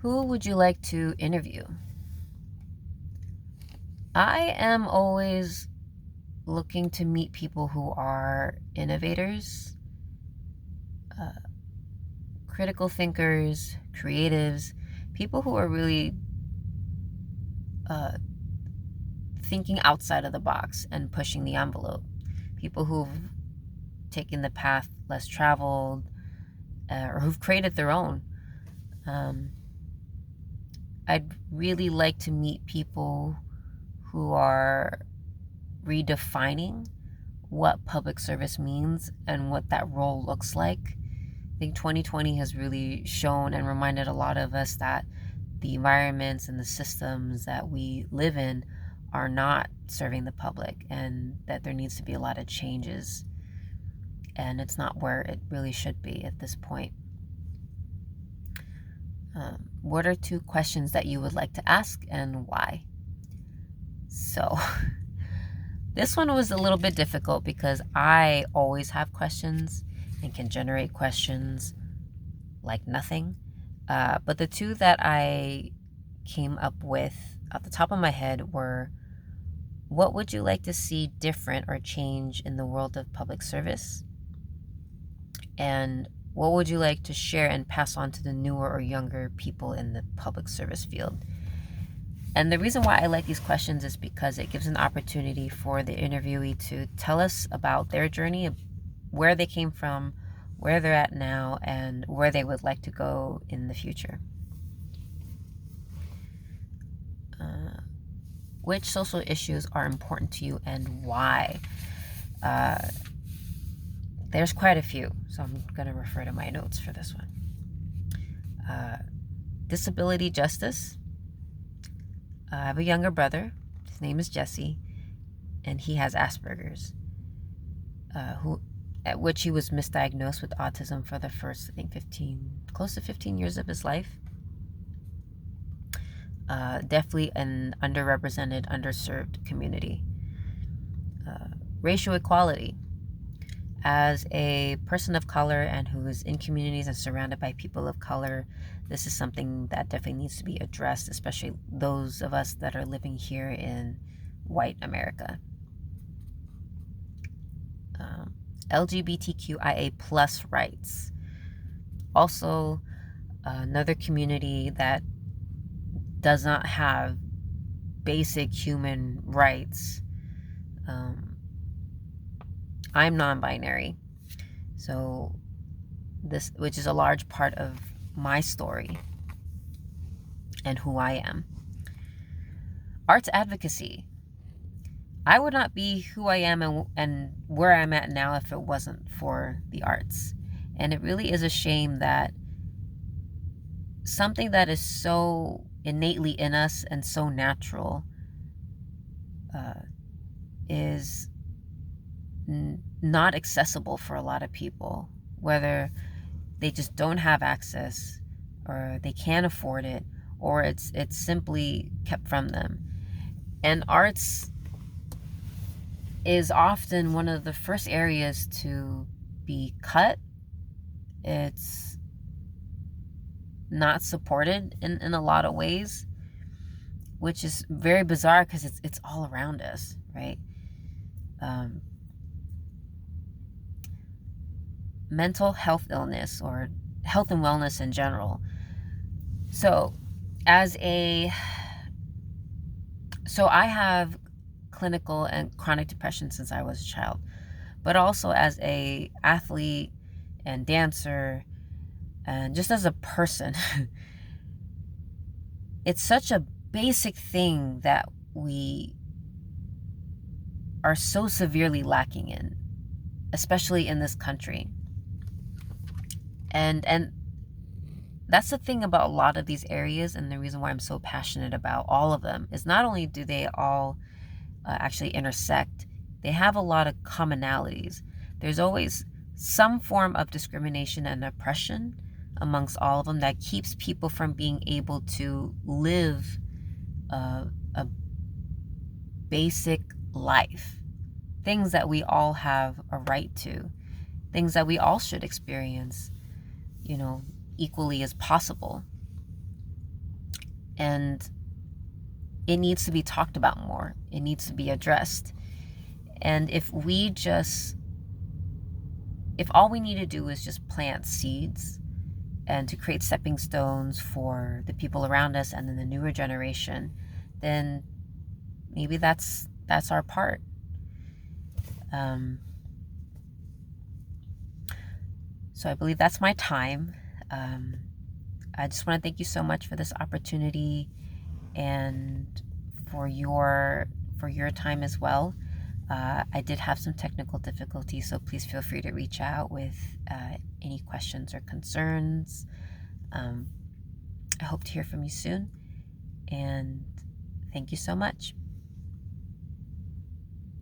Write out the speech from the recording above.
Who would you like to interview? I am always looking to meet people who are innovators, uh, critical thinkers, creatives, people who are really uh, thinking outside of the box and pushing the envelope. People who've taken the path less traveled or who've created their own. Um, I'd really like to meet people who are redefining what public service means and what that role looks like. I think 2020 has really shown and reminded a lot of us that the environments and the systems that we live in are not serving the public, and that there needs to be a lot of changes, and it's not where it really should be at this point. What are 2 questions that you would like to ask and why? So this one was a little bit difficult because I always have questions and can generate questions like nothing. But the 2 that I came up with at the top of my head were, what would you like to see different or change in the world of public service? And what would you like to share and pass on to the newer or younger people in the public service field? And the reason why I like these questions is because it gives an opportunity for the interviewee to tell us about their journey, where they came from, where they're at now, and where they would like to go in the future. Which social issues are important to you and why? There's quite a few, so I'm going to refer to my notes for this one. Disability justice. I have a younger brother. His name is Jesse, and he has Asperger's, at which he was misdiagnosed with autism for the first, I think, close to 15 years of his life. Definitely an underrepresented, underserved community. Racial equality. As a person of color and who is in communities and surrounded by people of color, this is something that definitely needs to be addressed, especially those of us that are living here in white America. LGBTQIA plus rights. Also, another community that does not have basic human rights. I'm non-binary, so this, which is a large part of my story and who I am. Arts advocacy. I would not be who I am and where I'm at now if it wasn't for the arts. And it really is a shame that something that is so innately in us and so natural is not accessible for a lot of people, whether they just don't have access or they can't afford it, or it's simply kept from them. And arts is often one of the first areas to be cut. It's not supported in a lot of ways, which is very bizarre because it's all around us, right? Mental health illness or health and wellness in general. So I have clinical and chronic depression since I was a child, but also as a athlete and dancer and just as a person, it's such a basic thing that we are so severely lacking in, especially in this country. And that's the thing about a lot of these areas, and the reason why I'm so passionate about all of them is not only do they all actually intersect, they have a lot of commonalities. There's always some form of discrimination and oppression amongst all of them that keeps people from being able to live a basic life. Things that we all have a right to, things that we all should experience, equally as possible. And it needs to be talked about more. It needs to be addressed. And if all we need to do is just plant seeds and to create stepping stones for the people around us and then the newer generation, then maybe that's our part. So I believe that's my time. I just want to thank you so much for this opportunity and for your time as well. I did have some technical difficulties, so please feel free to reach out with any questions or concerns. I hope to hear from you soon, and thank you so much.